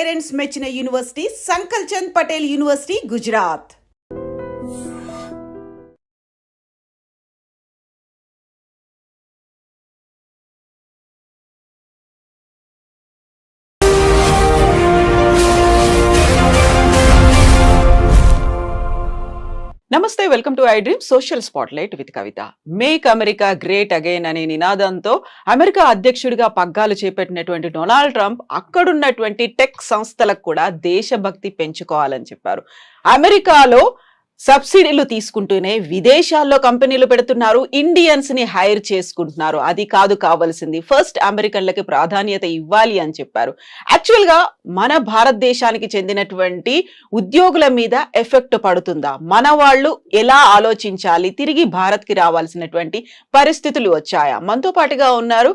Parents మెచ్చిన university సంకల్ Chand Patel university Gujarat. నమస్తే, welcome to I dream social spotlight with Kavitha. Make America great again అనే నినాదంతో America అధ్యక్షుడిగా పగ్గాలు చేపట్టినటువంటి డొనాల్డ్ ట్రంప్ అక్కడున్నటువంటి టెక్ సంస్థలకు కూడా దేశభక్తి పెంచుకోవాలని చెప్పారు. అమెరికాలో సబ్సిడీలు తీసుకుంటూనే విదేశాల్లో కంపెనీలు పెడుతున్నారు, ఇండియన్స్ ని హైర్ చేసుకుంటున్నారు. అది కాదు కావాల్సింది, ఫస్ట్ అమెరికన్లకి ప్రాధాన్యత ఇవ్వాలి అని చెప్పారు. యాక్చువల్ గా మన భారతదేశానికి చెందినటువంటి ఉద్యోగుల మీద ఎఫెక్ట్ పడుతుందా, మన వాళ్ళు ఎలా ఆలోచించాలి, తిరిగి భారత్ కి రావాల్సినటువంటి పరిస్థితులు వచ్చాయా? మనతో పాటుగా ఉన్నారు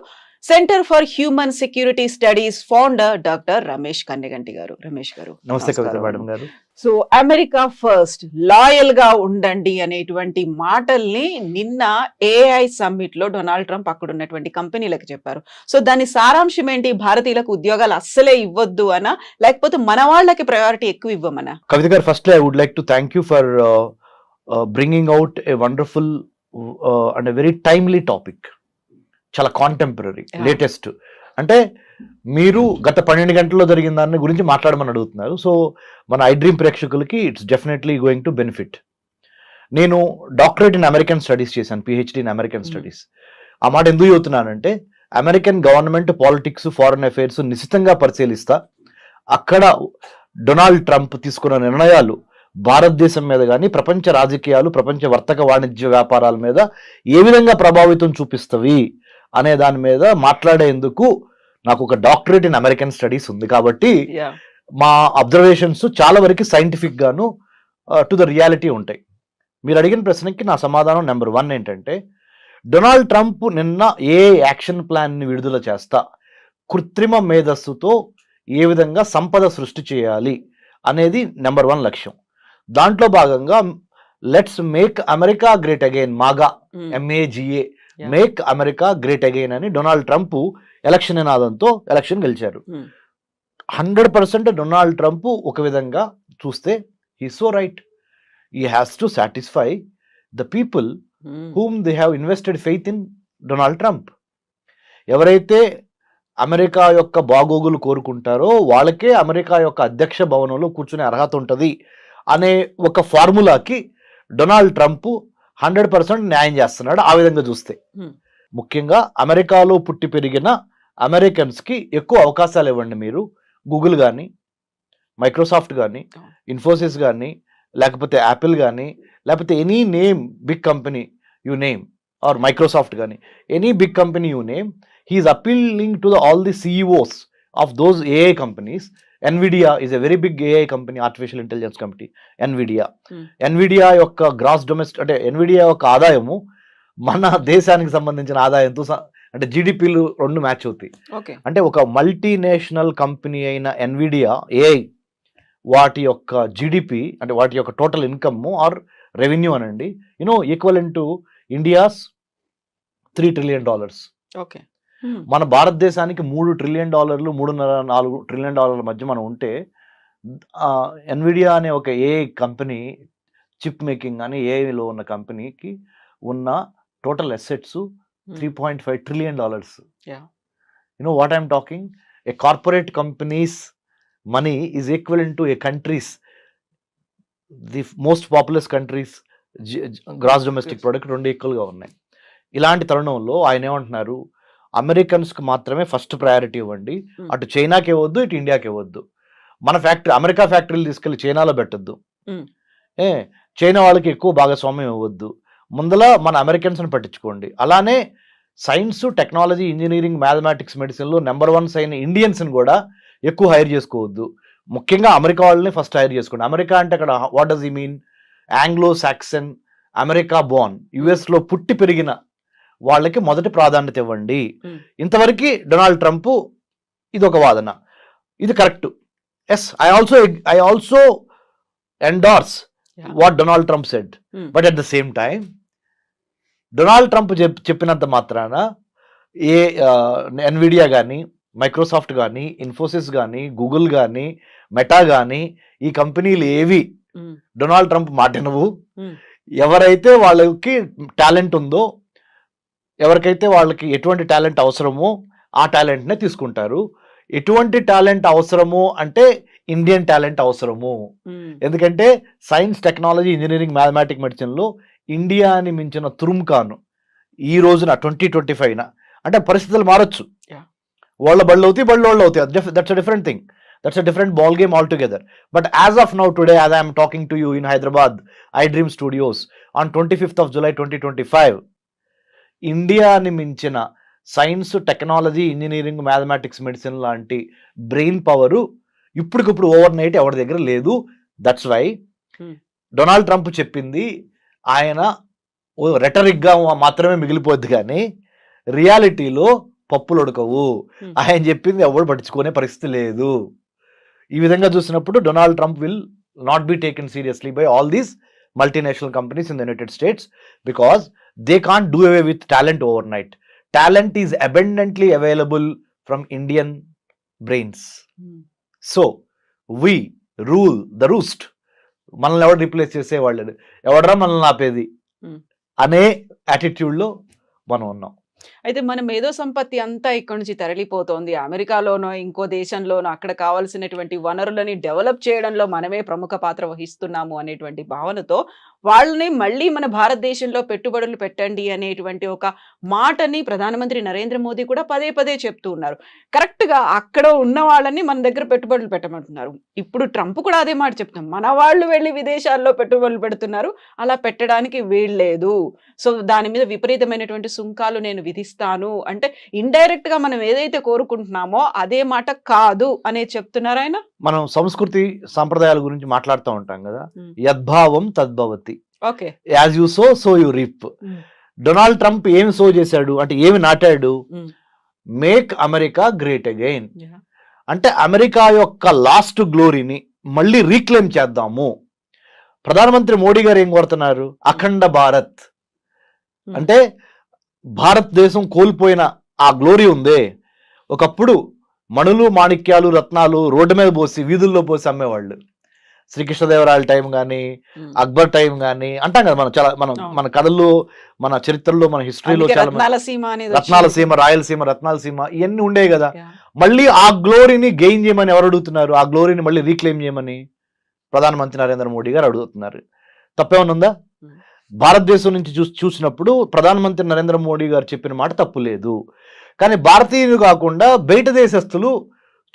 centre for human security studies founder doctor Ramesh Kanneganti గారు. రమేష్ గారు నమస్తే. కవిత మేడం గారు. సో అమెరికా ఫస్ట్, లాయల్ గా ఉండండి అనేటువంటి మాటల్ని నిన్న ఏఐ సమ్మిట్ లో డొనాల్డ్ ట్రంప్ అక్కడ ఉన్నటువంటి కంపెనీలకు చెప్పారు. సో దాని సారాంశం ఏంటి? భారతీయులకు ఉద్యోగాలు అస్సలే ఇవ్వద్దు అనా, లేకపోతే మన వాళ్ళకి ప్రయారిటీ ఎక్కువ ఇవ్వమనా? కవిత గారు, first I would like to thank you for bringing out a wonderful and very timely topic. చాలా కాంటెంపరీ, లేటెస్ట్. అంటే మీరు గత 12 గంటల్లో జరిగిన దాని గురించి మాట్లాడమని అడుగుతున్నారు. సో మన ఐ డ్రీమ్ ప్రేక్షకులకి it's definitely going to benefit. నేను డాక్టరేట్ ఇన్ అమెరికన్ స్టడీస్ చేశాను, పిహెచ్డి ఇన్ అమెరికన్ స్టడీస్. ఆ మాట ఎందుకు చెబుతున్నానంటే, American government politics, foreign affairs నిశితంగా పరిశీలిస్తా అక్కడ డొనాల్డ్ ట్రంప్ తీసుకున్న నిర్ణయాలు భారతదేశం మీద కానీ, ప్రపంచ రాజకీయాలు, ప్రపంచ వర్తక వాణిజ్య వ్యాపారాల మీద ఏ విధంగా ప్రభావితం చూపిస్తవి అనే దాని మీద మాట్లాడేందుకు నాకు ఒక డాక్టరేట్ ఇన్ అమెరికన్ స్టడీస్ ఉంది. కాబట్టి మా అబ్జర్వేషన్స్ చాలా వరకు సైంటిఫిక్ గాను టు ద రియాలిటీ ఉంటాయి. మీరు అడిగిన ప్రశ్నకి నా సమాధానం నెంబర్ 1 ఏంటంటే, డొనాల్డ్ ట్రంప్ నిన్న ఏ యాక్షన్ ప్లాన్ని విడుదల చేస్తా, కృత్రిమ మేధస్సుతో ఏ విధంగా సంపద సృష్టి చేయాలి అనేది నెంబర్ 1 లక్ష్యం. దాంట్లో భాగంగా let's make America great again, MAGA MAGA, make America great again అని డొనాల్డ్ ట్రంప్ ఎలక్షన్ నినాదంతో ఎలక్షన్ గెలిచారు. 100% డొనాల్డ్ ట్రంప్ ఒక విధంగా చూస్తే he so right. He has to satisfy the people whom they have invested faith in Donald Trump. ఎవరైతే America యొక్క బాగోగులు కోరుకుంటారో వాళ్ళకే అమెరికా యొక్క అధ్యక్ష భవనంలో కూర్చునే అర్హత ఉంటుంది అనే ఒక ఫార్ములాకి డొనాల్డ్ ట్రంప్ 100% న్యాయం చేస్తున్నాడు. ఆ విధంగా చూస్తే ముఖ్యంగా అమెరికాలో పుట్టి పెరిగిన అమెరికన్స్కి ఎక్కువ అవకాశాలు ఇవ్వండి. మీరు గూగుల్ కానీ, మైక్రోసాఫ్ట్ కానీ, ఇన్ఫోసిస్ కానీ, లేకపోతే యాపిల్ కానీ, లేకపోతే any name big company you name, or Microsoft కానీ, any big company you name, he's appealing to all the CEOs of those AI companies. NVIDIA is a very big AI company, artificial intelligence company, NVIDIA యొక్క gross domestic, అంటే NVIDIA యొక్క ఆదాయము మన దేశానికి సంబంధించిన ఆదాయంతో అంటే GDPలు 2 మ్యాచ్ అవుతాయి. అంటే ఒక మల్టీనేషనల్ కంపెనీ అయిన NVIDIA AI వాటి యొక్క GDP, అంటే వాటి యొక్క టోటల్ ఇన్కమ్ ఆర్ రెవెన్యూ అనండి, ఈక్వలెంట్ టు ఇండియాస్ $3 trillion. మన భారతదేశానికి $3 trillion, $3.5-4 trillion మధ్య మనం ఉంటే, NVIDIA అనే ఒక AI కంపెనీ, చిప్ మేకింగ్ అని ఏఐలో ఉన్న కంపెనీకి ఉన్న total assets $3.5 trillion. You know what I'm talking? A corporate company's money is equivalent to a country's, the most populous countries gross domestic product 2 ఈక్వల్గా ఉన్నాయి. ఇలాంటి తరుణంలో ఆయన ఏమంటున్నారు, అమెరికన్స్కి మాత్రమే ఫస్ట్ ప్రయారిటీ ఇవ్వండి, అటు చైనాకి ఇవ్వద్దు, ఇటు ఇండియాకి ఇవ్వద్దు. మన అమెరికా ఫ్యాక్టరీలు తీసుకెళ్లి చైనాలో పెట్టద్దు, చైనా వాళ్ళకి ఎక్కువ భాగస్వామ్యం ఇవ్వద్దు, ముందల మన అమెరికన్స్ని పట్టించుకోండి. అలానే సైన్స్, టెక్నాలజీ, ఇంజనీరింగ్, మ్యాథమెటిక్స్, మెడిసిన్లో నెంబర్ 1 అయిన ఇండియన్స్ని కూడా ఎక్కువ హైర్ చేసుకోవద్దు. ముఖ్యంగా అమెరికా వాళ్ళని ఫస్ట్ హైర్ చేసుకోండి. అమెరికా అంటే అక్కడ what does he mean? Anglo Saxon, America Born, యుఎస్లో పుట్టి పెరిగిన వాళ్ళకి మొదటి ప్రాధాన్యత ఇవ్వండి. ఇంతవరకు డొనాల్డ్ ట్రంప్ ఇది ఒక వాదన, ఇది correct. Yes, I also endorse what Donald Trump said. But at the same time Donald Trump చెప్పినంత మాత్రాన NVIDIA కానీ, మైక్రోసాఫ్ట్ కానీ, ఇన్ఫోసిస్ కానీ, గూగుల్ కానీ, మెటా కానీ, ఈ కంపెనీలు ఏవి డొనాల్డ్ ట్రంప్ మాటినవు. ఎవరైతే వాళ్ళకి టాలెంట్ ఉందో, ఎవరికైతే వాళ్ళకి ఎటువంటి టాలెంట్ అవసరమో ఆ టాలెంట్నే తీసుకుంటారు. ఎటువంటి టాలెంట్ అవసరము అంటే ఇండియన్ టాలెంట్ అవసరము. ఎందుకంటే సైన్స్, టెక్నాలజీ, ఇంజనీరింగ్, మ్యాథమెటిక్, మెడిసిన్లో ఇండియాని మించిన తురుముకాను ఈ రోజున 2025 అంటే పరిస్థితులు మారచ్చు. వాళ్ళ బళ్ళు అవుతాయి, బళ్ళు అవుతాయి. That's a different thing. That's a different ball game altogether. But as of now, today, as I am talking to you in Hyderabad, iDream Studios, on 25th of July 2025, ఇండియాని మించిన science, technology, engineering, mathematics, medicine లాంటి brain power ఇప్పటికిప్పుడు over night ఎవరి దగ్గర లేదు. That's why Donald Trump చెప్పింది ఆయన రెటరిక్గా మాత్రమే మిగిలిపోద్ది, కానీ రియాలిటీలో పప్పులు ఉడకవు. ఆయన చెప్పింది ఎవరు పట్టించుకునే పరిస్థితి లేదు. ఈ విధంగా చూసినప్పుడు Donald Trump will not be taken seriously by all these multinational companies in the United states because they can't do away with talent over night. Talent is abundantly available from Indian brains. So we rule the roost. మనల్ని ఎవరు replace చేసేవాళ్ళు, ఎవడరా మనల్ని ఆపేది అనే యాటిట్యూడ్లో మనం ఉన్నాం. అయితే మన మేధో సంపత్తి అంతా ఇక్కడ నుంచి తరలిపోతోంది. అమెరికాలోనో ఇంకో దేశంలోనో అక్కడ కావాల్సినటువంటి వనరులని డెవలప్ చేయడంలో మనమే ప్రముఖ పాత్ర వహిస్తున్నాము అనేటువంటి భావనతో వాళ్ళని మళ్ళీ మన భారతదేశంలో పెట్టుబడులు పెట్టండి అనేటువంటి ఒక మాటని ప్రధానమంత్రి నరేంద్ర మోదీ కూడా పదే పదే చెప్తూ ఉన్నారు. కరెక్ట్గా అక్కడ ఉన్న వాళ్ళని మన దగ్గర పెట్టుబడులు పెట్టమంటున్నారు. ఇప్పుడు ట్రంప్ కూడా అదే మాట చెప్తున్నాం, మన వాళ్ళు వెళ్ళి విదేశాల్లో పెట్టుబడులు పెడుతున్నారు, అలా పెట్టడానికి వీల్లేదు. సో దాని మీద విపరీతమైనటువంటి సుంకాలు నేను విధిస్తాను అంటే ఇండైరెక్ట్ గా మనం ఏదైతే కోరుకుంటున్నామో అదే మాట కాదు అనే చెప్తున్నారు ఆయన. మనం సంస్కృతి సాంప్రదాయాల గురించి మాట్లాడుతూ ఉంటాం కదా, యద్భావం తద్భవతి, okay, as you sow you reap. Donald Trump ఏమి సో చేశాడు అంటే, ఏమి నాటాడు? Make America great again. అంటే అమెరికా యొక్క లాస్ట్ గ్లోరీని మళ్ళీ రీక్లెయిమ్ చేద్దాము. ప్రధానమంత్రి మోడీ గారు ఏం కోరుతున్నారు? అఖండ భారత్. అంటే భారతదేశం కోల్పోయిన ఆ గ్లోరీ ఉందే, ఒకప్పుడు మణులు, మాణిక్యాలు, రత్నాలు రోడ్డు మీద పోసి, వీధుల్లో పోసి అమ్మేవాళ్ళు. శ్రీకృష్ణదేవరాయల టైం కానీ, అక్బర్ టైం కానీ అంటాం కదా మనం. చాలా మన కథల్లో, మన చరిత్రలో, మన హిస్టరీలో చాలా రత్నాలసీమ, రాయలసీమ, రత్నాలసీమ ఇవన్నీ ఉండేవి కదా. మళ్ళీ ఆ గ్లోరీని గెయిన్ చేయమని ఎవరు అడుగుతున్నారు? ఆ గ్లోరీని మళ్ళీ రీక్లెయిమ్ చేయమని ప్రధానమంత్రి నరేంద్ర మోడీ గారు అడుగుతున్నారు. తప్పేమన్నా ఉందా? భారతదేశం నుంచి చూసినప్పుడు ప్రధానమంత్రి నరేంద్ర మోడీ గారు చెప్పిన మాట తప్పు లేదు. కానీ భారతీయులు కాకుండా బయట దేశస్తులు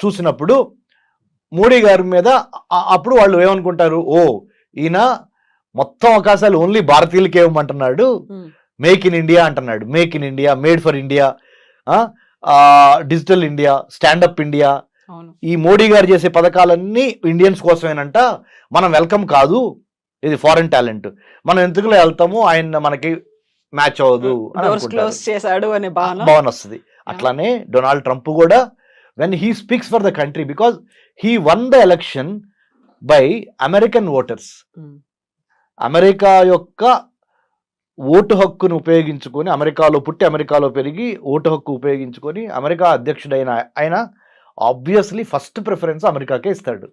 చూసినప్పుడు మోడీ గారి మీద అప్పుడు వాళ్ళు ఏమనుకుంటారు? ఓ, ఈయన మొత్తం అవకాశాలు ఓన్లీ భారతీయులకే ఇవ్వమంటున్నాడు, మేక్ ఇన్ ఇండియా అంటున్నాడు. Make in India, made for India, digital India, stand up India, ఈ మోడీ గారు చేసే పథకాలన్నీ ఇండియన్స్ కోసమేనంట. మనం వెల్కమ్ కాదు, ఇది ఫారెన్ టాలెంట్, మనం ఎందుకులో వెళ్తాము, ఆయన మనకి మ్యాచ్ అవ్వదు అని భావన వస్తుంది. అట్లానే డొనాల్డ్ ట్రంప్ కూడా when he speaks for the country, because he one the election by American voters. America యొక్క ఓటు హక్కును ఉపయోగించుకొని, అమెరికాలో పుట్టి అమెరికాలో పెరిగి ఓటు హక్కు ఉపయోగించుకొని అమెరికా అధ్యక్షుడైన ఆయన ఆబ్వియస్లీ ఫస్ట్ ప్రిఫరెన్స్ అమెరికాకే ఇస్తాడు.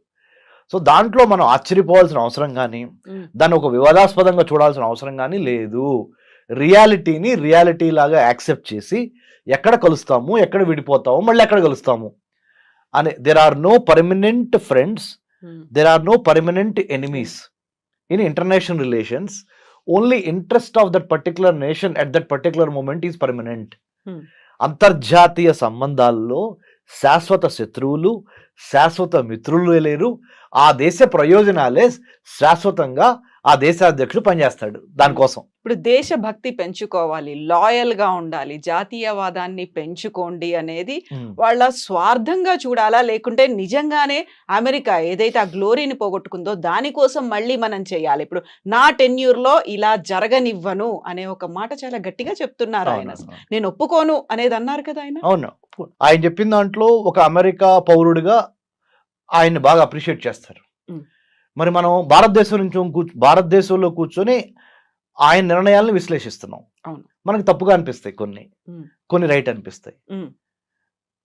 సో దాంట్లో మనం ఆశ్చర్యపోవాల్సిన అవసరం కానీ, దాన్ని ఒక వివాదాస్పదంగా చూడాల్సిన అవసరం కానీ లేదు. రియాలిటీని రియాలిటీ లాగా యాక్సెప్ట్ చేసి ఎక్కడ కలుస్తాము, ఎక్కడ విడిపోతాము, మళ్ళీ ఎక్కడ కలుస్తాము అని. There are no permanent friends, there are no permanent enemies in international relations. Only interest of that particular nation at that particular moment is permanent. అంతర్జాతీయ సంబంధాల్లో శాశ్వత శత్రువులు, శాశ్వత మిత్రులు లేరు. ఆ దేశ ప్రయోజనాలే శాశ్వతంగా ఆ దేశ అధ్యక్షుడు పనిచేస్తాడు దానికోసం. ఇప్పుడు దేశభక్తి పెంచుకోవాలి, లాయల్ గా ఉండాలి, జాతీయవాదాన్ని పెంచుకోండి అనేది వాళ్ళ స్వార్థంగా చూడాలా, లేకుంటే నిజంగానే అమెరికా ఏదైతే ఆ గ్లోరీని పోగొట్టుకుందో దానికోసం మళ్ళీ మనం చేయాలి? ఇప్పుడు నా టెన్యూర్ లో ఇలా జరగనివ్వను అనే ఒక మాట చాలా గట్టిగా చెప్తున్నారు ఆయన. నేను ఒప్పుకోను అనేది అన్నారు కదా ఆయన. అవును, ఆయన చెప్పిన దాంట్లో ఒక అమెరికా పౌరుడిగా ఆయన్ని బాగా అప్రిషియేట్ చేస్తారు. మరి మనం భారతదేశంలో కూర్చొని ఆయన నిర్ణయాలను విశ్లేషిస్తున్నాం. మనకు తప్పుగా అనిపిస్తాయి కొన్ని రైట్ అనిపిస్తాయి,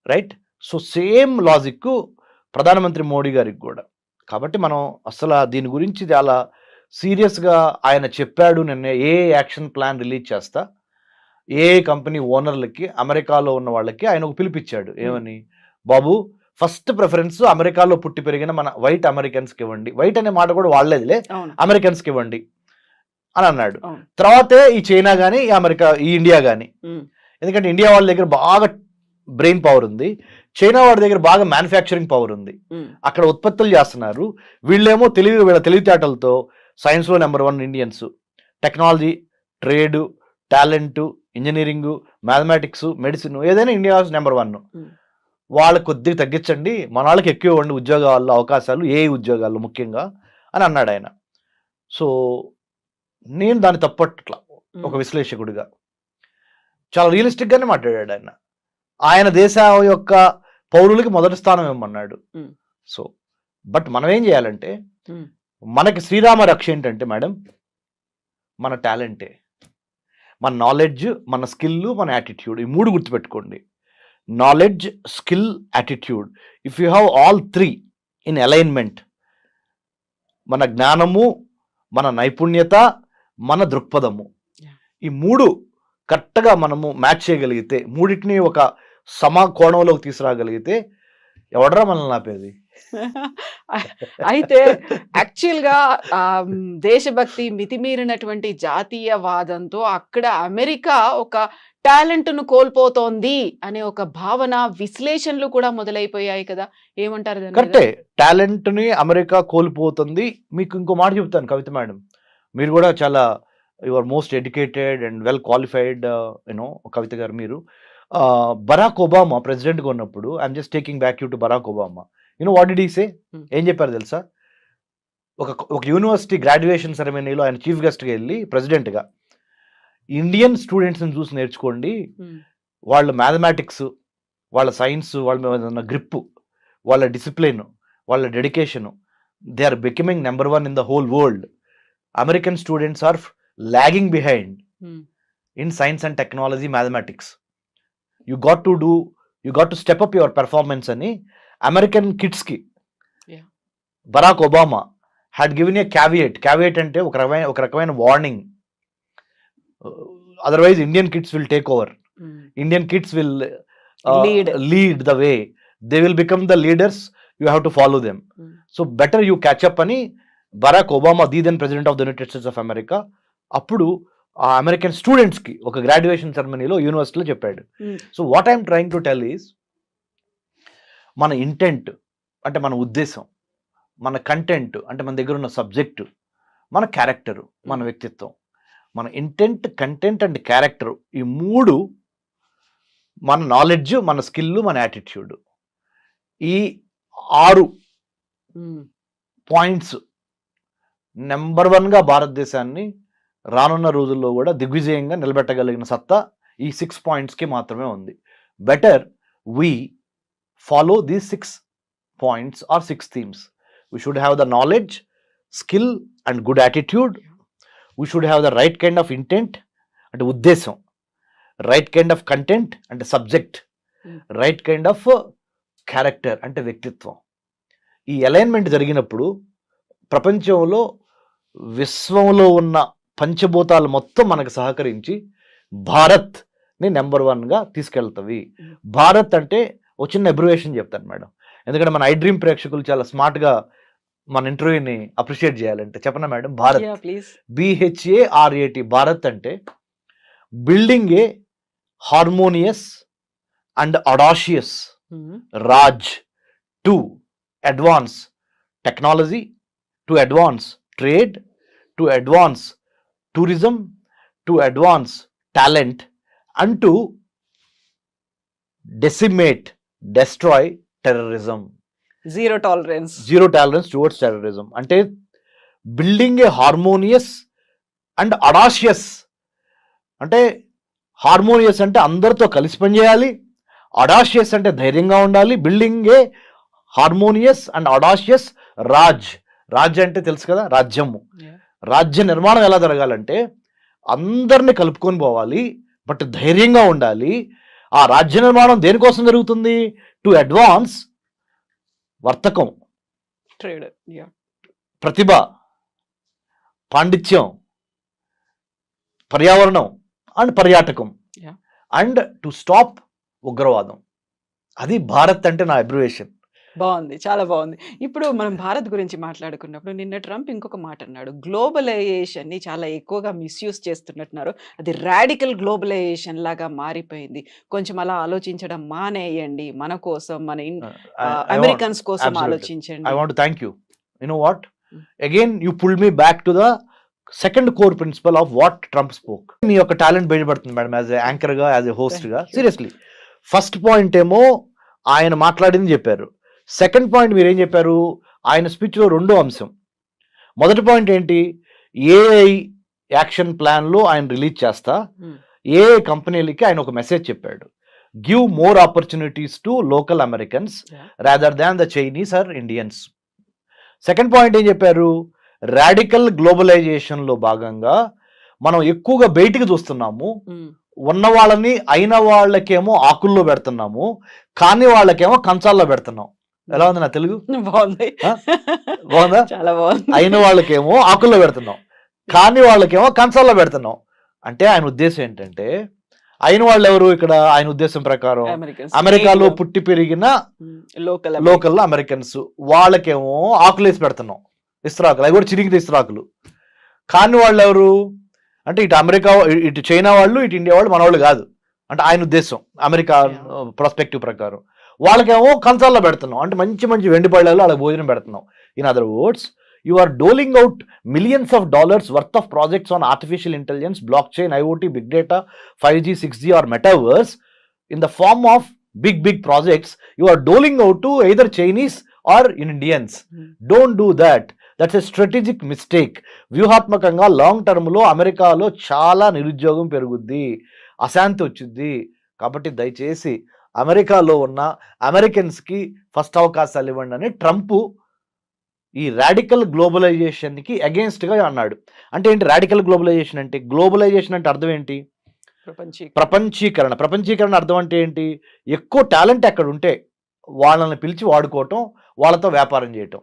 రైట్. సో సేమ్ లాజిక్ ప్రధానమంత్రి మోడీ గారికి కూడా. కాబట్టి మనం అసలు దీని గురించి చాలా సీరియస్గా ఆయన చెప్పాడు. నిన్న ఏ యాక్షన్ ప్లాన్ రిలీజ్ చేస్తా, ఏ కంపెనీ ఓనర్లకి అమెరికాలో ఉన్న వాళ్ళకి ఆయన ఒక పిలిపించాడు. ఏమని, బాబు ఫస్ట్ ప్రిఫరెన్స్ అమెరికాలో పుట్టి పెరిగిన మన వైట్ అమెరికన్స్కి ఇవ్వండి. వైట్ అనే మాట కూడా వాడలేదులే, అమెరికన్స్కి ఇవ్వండి అని అన్నాడు. తర్వాతే ఈ చైనా కానీ ఈ అమెరికా, ఈ ఇండియా కానీ. ఎందుకంటే ఇండియా వాళ్ళ దగ్గర బాగా బ్రెయిన్ పవర్ ఉంది, చైనా వాడి దగ్గర బాగా మ్యానుఫ్యాక్చరింగ్ పవర్ ఉంది, అక్కడ ఉత్పత్తులు చేస్తున్నారు. వీళ్ళేమో వీళ్ళ తెలివితేటలతో సైన్స్లో number 1 Indians, technology, trade, talent, engineering, mathematics, medicine, ఏదైనా ఇండియా నెంబర్ 1. వాళ్ళకి కొద్దిగా తగ్గించండి, మన వాళ్ళకి ఎక్కువ ఇవ్వండి ఉద్యోగాల్లో అవకాశాలు, ఏ ఉద్యోగాల్లో ముఖ్యంగా అని అన్నాడు ఆయన. సో నేను దాన్ని తప్పట్లా ఒక విశ్లేషకుడిగా. చాలా రియలిస్టిక్గానే మాట్లాడాడు ఆయన. ఆయన దేశం యొక్క పౌరులకి మొదటి స్థానం ఇవ్వమన్నాడు. సో బట్ మనం ఏం చేయాలంటే, మనకి శ్రీరామ రక్ష ఏంటంటే మేడం, మన టాలెంటే, మన నాలెడ్జ్, మన స్కిల్, మన యాటిట్యూడ్. ఈ 3 గుర్తుపెట్టుకోండి. Knowledge, skill, attitude. If you have all 3 in alignment, మన జ్ఞానము, మన నైపుణ్యత, మన దృక్పథము, ఈ 3 కరెక్ట్గా మనము మ్యాచ్ చేయగలిగితే, 3టిని ఒక సమకోణంలోకి తీసుకురాగలిగితే ఎవడరా మనల్ని ఆపేది? అయితే యాక్చువల్గా దేశభక్తి మితిమీరినటువంటి జాతీయవాదంతో అక్కడ అమెరికా ఒక టాలెంట్ను కోల్పోతోంది అనే ఒక భావన, విశ్లేషణలు కూడా మొదలైపోయాయి కదా, ఏమంటారు దాని మీద? కరెక్టే, టాలెంట్ని అమెరికా కోల్పోతుంది. మీకు ఇంకో మాట చెప్తాను కవిత మేడం, మీరు కూడా చాలా your most educated and well qualified you know Kavitha గారు. మీరు బరాక్ ఒబామా ప్రెసిడెంట్గా ఉన్నప్పుడు, I'm just taking back you to Barack Obama. You know what did he say? ఏం చెప్పారు తెలుసా? ఒక యూనివర్సిటీ గ్రాడ్యుయేషన్ సెరమనీలో ఆయన చీఫ్ గెస్ట్గా వెళ్ళి ప్రెసిడెంట్గా, ఇండియన్ స్టూడెంట్స్ని చూసి నేర్చుకోండి, వాళ్ళ మ్యాథమెటిక్స్, వాళ్ళ సైన్స్, వాళ్ళ మీద గ్రిప్పు, వాళ్ళ డిసిప్లిన్, వాళ్ళ dedication, they are becoming number 1 in the whole world. American students are lagging behind in science and technology, mathematics. You got to step up your performance ani American kids ki Barack Obama had given a caveat ante oka rakamaina warning. Otherwise Indian kids will take over. Indian kids will lead the way. They will become the leaders, you have to follow them. So better you catch up ani Barack Obama, the then president of the United States of America, అప్పుడు ఆ American స్టూడెంట్స్కి ఒక graduation సెరమనీలో యూనివర్సిటీలో చెప్పాడు. So what I'm trying to tell is, మన intent అంటే మన ఉద్దేశం, మన కంటెంట్ అంటే మన దగ్గర ఉన్న సబ్జెక్టు, మన క్యారెక్టరు, మన వ్యక్తిత్వం, మన ఇంటెంట్, కంటెంట్ అండ్ క్యారెక్టర్, ఈ 3 మన నాలెడ్జ్, మన స్కిల్, మన యాటిట్యూడ్, ఈ 6 పాయింట్స్ నెంబర్ 1గా భారతదేశాన్ని రానున్న రోజుల్లో కూడా దిగ్విజయంగా నిలబెట్టగలిగిన సత్తా ఈ 6 పాయింట్స్కి మాత్రమే ఉంది. Better we follow these 6 points or 6 themes. We should have the knowledge, skill and good attitude. We should have the right kind of intent అంటే ఉద్దేశం, రైట్ కైండ్ ఆఫ్ కంటెంట్ అంటే subject, right kind of character అంటే వ్యక్తిత్వం. ఈ alignment జరిగినప్పుడు ప్రపంచంలో, విశ్వంలో ఉన్న పంచభూతాలు మొత్తం మనకు సహకరించి భారత్ని నెంబర్ 1గా తీసుకెళ్తవి. భారత్ అంటే ఒక చిన్న అబ్రివేషన్ చెప్తాను మేడం, ఎందుకంటే మన ఐ డ్రీమ్ ప్రేక్షకులు చాలా స్మార్ట్గా మన ఇంటర్వ్యూని అప్రిషియేట్ చేయాలంటే చెప్పనా మేడం? భారత్, BHARAT. భారత్ అంటే building a harmonious and audacious Raj to advance technology, to advance trade, to advance tourism, to advance talent, and to decimate, destroy terrorism. Zero tolerance towards terrorism. అంటే building a harmonious and audacious, అంటే harmonious అంటే అందరితో కలిసి పనిచేయాలి, audacious అంటే ధైర్యంగా ఉండాలి. Building a harmonious and audacious Raj అంటే తెలుసు కదా, రాజ్యము. రాజ్య నిర్మాణం ఎలా జరగాలంటే అందరిని కలుపుకొని పోవాలి, బట్ ధైర్యంగా ఉండాలి. ఆ రాజ్య నిర్మాణం దేనికోసం జరుగుతుంది? టు అడ్వాన్స్ వర్తకం, ట్రేడ్. ప్రతిభ, పాండిత్యం, పర్యావరణం అండ్ పర్యాటకం, Yeah. అండ్ టు స్టాప్ ఉగ్రవాదం. అది భారత్ అంటే నా అబ్రివేషన్. బాగుంది, చాలా బాగుంది. ఇప్పుడు మనం భారత్ గురించి మాట్లాడుకున్నప్పుడు నిన్న ట్రంప్ ఇంకొక మాట అన్నాడు. గ్లోబలైజేషన్ ని చాలా ఎక్కువగా మిస్యూజ్ చేస్తున్నట్టున్నారు. అది రాడికల్ గ్లోబలైజేషన్ లాగా మారిపోయింది. కొంచెం అలా ఆలోచించడం మానేయండి. మన కోసం, మన అమెరికన్స్ కోసం absolutely. ఆలోచించండి. I want to thank you. You know what? Again, you pulled me back to the second core principle of what Trump spoke. మీ యొక్క టాలెంట్ బయటపడుతుంది మేడం, యాజ్ ఎ యాంకర్ గా, యాజ్ ఎ హోస్ట్ గా. Thank you. Seriously, first point ఏమో ఆయన మాట్లాడింది చెప్పారు. Second point మీరు ఏం చెప్పారు? ఆయన స్పీచ్ లో రెండో అంశం. మొదటి పాయింట్ ఏంటి? ఏఐ యాక్షన్ ప్లాన్ లో ఆయన రిలీజ్ చేస్తా Hmm. ఏఐ కంపెనీలకి ఆయన ఒక మెసేజ్ చెప్పాడు. Give more opportunities to local Americans Yeah. Rather than the Chinese or Indians. Second point ఏం చెప్పారు? రాడికల్ గ్లోబలైజేషన్ లో భాగంగా మనం ఎక్కువగా బయటికి చూస్తున్నాము. Hmm. ఉన్న వాళ్ళని అయిన వాళ్ళకేమో ఆకుల్లో పెడుతున్నాము, కాని వాళ్ళకేమో కంచాల్లో పెడుతున్నాం. ఎలా ఉంది నా తెలుగు? బాగుంది. బాగుందా? చాలా బాగుంది. అయిన వాళ్ళకేమో ఆకుల్లో పెడుతున్నాం, కాని వాళ్ళకేమో కంచాల్లో పెడుతున్నాం. అంటే ఆయన ఉద్దేశం ఏంటంటే, అయిన వాళ్ళు ఎవరు ఇక్కడ? ఆయన ఉద్దేశం ప్రకారం Americans. అమెరికాలో పుట్టి పెరిగిన లోకల్ అమెరికన్స్, వాళ్ళకేమో ఆకులేసి పెడుతున్నాం, ఇస్త్రాకులు, అవి కూడా చిరిగిన ఇస్త్రాకులు. కాని వాళ్ళు ఎవరు అంటే ఇటు అమెరికా, ఇటు చైనా వాళ్ళు, ఇటు ఇండియా వాళ్ళు, మన వాళ్ళు కాదు. అంటే ఆయన ఉద్దేశం అమెరికా ప్రాస్పెక్టివ్ ప్రకారం. వాళ్ళకేమో కంచాల్లో పెడుతున్నాం, అంటే మంచి మంచి వెండి పళ్ళలో వాళ్ళకి భోజనం పెడుతున్నాం. In other words, you are doling out millions of dollars worth of projects on artificial intelligence, block chain, IoT, big data, 5G, 6G or metaverse in the form of big projects. You are doling out to either Chinese or Indians. Don't do that. That's a strategic mistake. వ్యూహాత్మకంగా long term లో అమెరికాలో చాలా నిరుద్యోగం పెరుగుద్ది, అశాంతి వచ్చింది. కాబట్టి దయచేసి అమెరికాలో ఉన్న అమెరికన్స్ కి ఫస్ట్ అవకాశాలు ఇవ్వండి అని ట్రంప్ ఈ రాడికల్ గ్లోబలైజేషన్ కి అగేన్స్ట్ గా అన్నాడు. అంటే ఏంటి రాడికల్ గ్లోబలైజేషన్ అంటే? గ్లోబలైజేషన్ అంటే అర్థం ఏంటి? ప్రపంచీకరణ. ప్రపంచీకరణ అర్థం అంటే ఏంటి? ఎక్కువ టాలెంట్ ఎక్కడ ఉంటే వాళ్ళని పిలిచి వాడుకోవటం, వాళ్ళతో వ్యాపారం చేయటం,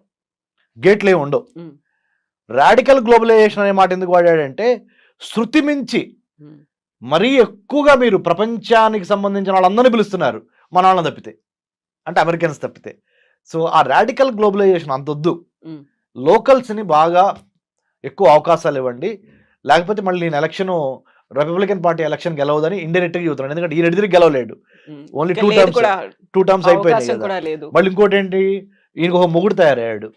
గేట్లు ఏమి ఉండవు. రాడికల్ గ్లోబలైజేషన్ అనే మాట ఎందుకు వాడాడంటే, శృతి మించి మరీ ఎక్కువగా మీరు ప్రపంచానికి సంబంధించిన వాళ్ళందరినీ పిలుస్తున్నారు, మన వాళ్ళని తప్పితే, అంటే అమెరికన్స్ తప్పితే. సో ఆ రాడికల్ గ్లోబలైజేషన్ అంతొద్దు. లోకల్స్ని బాగా ఎక్కువ అవకాశాలు ఇవ్వండి, లేకపోతే మళ్ళీ నేను ఎలక్షన్ రిపబ్లికన్ పార్టీ ఎలక్షన్ గెలవదని ఇండైరెక్ట్ గా చెబుతున్నాడు. ఎందుకంటే ఈయన ఎడిదిరికి గెలవలేడు, ఓన్లీ టూ టర్మ్స్ అయిపోయినాయి కదా. మళ్ళీ ఇంకోటి ఏంటి, ఈయనకు ఒక మొగుడు తయారయ్యాడు.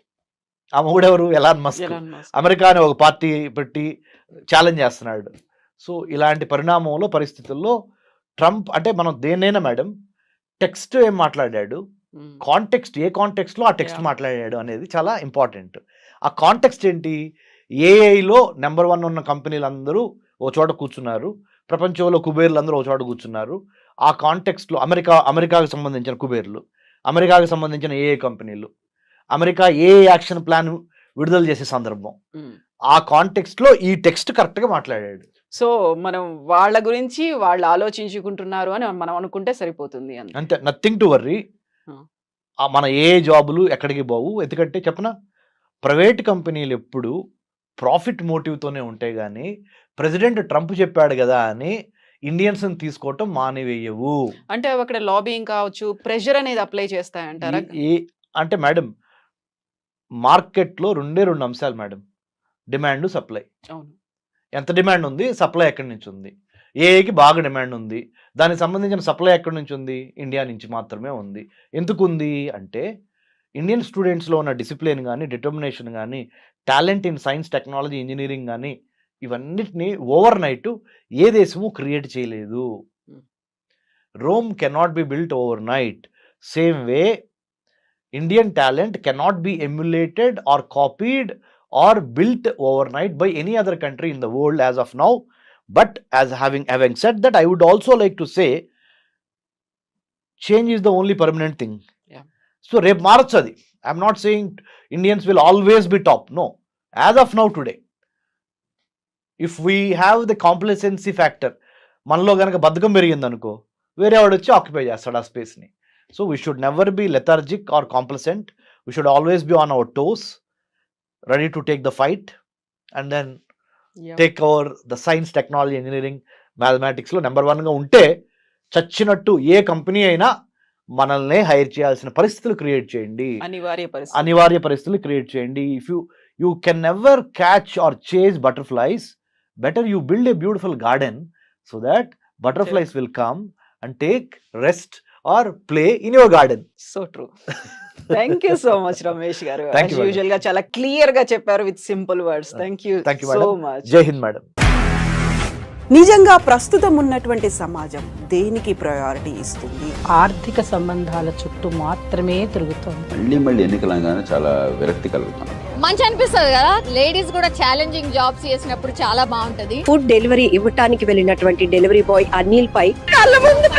ఆ మొగుడు ఎవరు? Elon Musk. అమెరికా అనే ఒక పార్టీ పెట్టి ఛాలెంజ్ చేస్తున్నాడు. సో ఇలాంటి పరిణామంలో, పరిస్థితుల్లో ట్రంప్ అంటే మనం దేన్నైనా మేడం, టెక్స్ట్ ఏం మాట్లాడాడు, కాంటెక్స్ట్ ఏ కాంటెక్స్ట్ లో ఆ టెక్స్ట్ మాట్లాడాడు అనేది చాలా ఇంపార్టెంట్. ఆ కాంటెక్స్ట్ ఏంటి? ఏఐలో నెంబర్ 1 ఉన్న కంపెనీలు అందరూ ఓ చోట కూర్చున్నారు, ప్రపంచంలో కుబేర్లు అందరూ ఓ చోట కూర్చున్నారు. ఆ కాంటెక్స్ట్లో అమెరికాకు సంబంధించిన కుబేర్లు, అమెరికాకు సంబంధించిన ఏఏ కంపెనీలు, అమెరికా ఏ యాక్షన్ ప్లాన్ విడుదల చేసే సందర్భం, ఆ కాంటెక్స్ట్లో ఈ టెక్స్ట్ కరెక్ట్గా మాట్లాడాడు. సో మనం వాళ్ళ గురించి వాళ్ళు ఆలోచించుకుంటున్నారు అని మనం అనుకుంటే సరిపోతుంది అంతే, నథింగ్ టు వర్రీ. మన ఏ జాబులు ఎక్కడికి పోవు. ఎందుకంటే చెప్పనా, ప్రైవేట్ కంపెనీలు ఎప్పుడు ప్రాఫిట్ మోటివ్తోనే ఉంటాయి, కానీ ప్రెసిడెంట్ ట్రంప్ చెప్పాడు కదా అని ఇండియన్స్ తీసుకోవటం మానివేయవు. అంటే అక్కడ లాబింగ్ కావచ్చు, ప్రెషర్ అనేది అప్లై చేస్తాయంటారా? అంటే మేడం, మార్కెట్లో రెండు అంశాలు మేడం, డిమాండ్, సప్లై. ఎంత డిమాండ్ ఉంది, సప్లై ఎక్కడి నుంచి ఉంది? ఏఐకి బాగా డిమాండ్ ఉంది, దానికి సంబంధించిన సప్లై ఎక్కడి నుంచి ఉంది? ఇండియా నుంచి మాత్రమే ఉంది. ఎందుకు ఉంది అంటే, ఇండియన్ స్టూడెంట్స్లో ఉన్న డిసిప్లిన్ కానీ, డిటర్మినేషన్ కానీ, talent in science, technology, engineering కానీ, ఇవన్నిటిని ఓవర్ నైట్ ఏ దేశము క్రియేట్ చేయలేదు. Rome cannot be built overnight. Same way Indian talent cannot be emulated or copied or built overnight by any other country in the world as of now. But as having said that, I would also like to say, change is the only permanent thing. So rep marchadi, I'm not saying Indians will always be top, no. As of now today, if we have the complacency factor, మనలో గనక బద్ధకం పెరిగింది అనుకో, వేరే వాడు వచ్చి occupy చేస్తాడు ఆ స్పేస్ని. So we should never be lethargic or complacent. We should always be on our toes, ready to take the fight, and then take over the science, technology, engineering, mathematics లో నెంబర్ 1 గా ఉంటే చచ్చినట్టు ఏ company అయినా మనల్ని hire చేయాల్సిన పరిస్థితులు create చేయండి, అనివార్య పరిస్థితులు క్రియేట్ చేయండి. If you can never catch or chase butterflies, better you build a beautiful garden so that butterflies will come and take rest or play in your garden. So true. Thank you so much Ramesh గారు. Usual గా చాలా clear గా చెప్పారు with simple words. Thank you so much. జై Hind madam. నిజంగా ప్రస్తుతం ఉన్నటువంటి సమాజం దేనికి ప్రయారిటీ ఇస్తుంది? ఆర్థిక సంబంధాల చుట్టూ మాత్రమే తిరుగుతోంది. మళ్ళీ ఎన్నికలంగానే చాలా విరక్తి కలుగుతాను. మంచి అనిపిస్తుంది కదా, లేడీస్ కూడా ఛాలెంజింగ్ జాబ్స్ చేసినప్పుడు చాలా బాగుంటది. ఫుడ్ డెలివరీ ఇవ్వటానికి వెళ్ళినటువంటి డెలివరీ బాయ్ అనిల్ పై కళ్ళ ముందు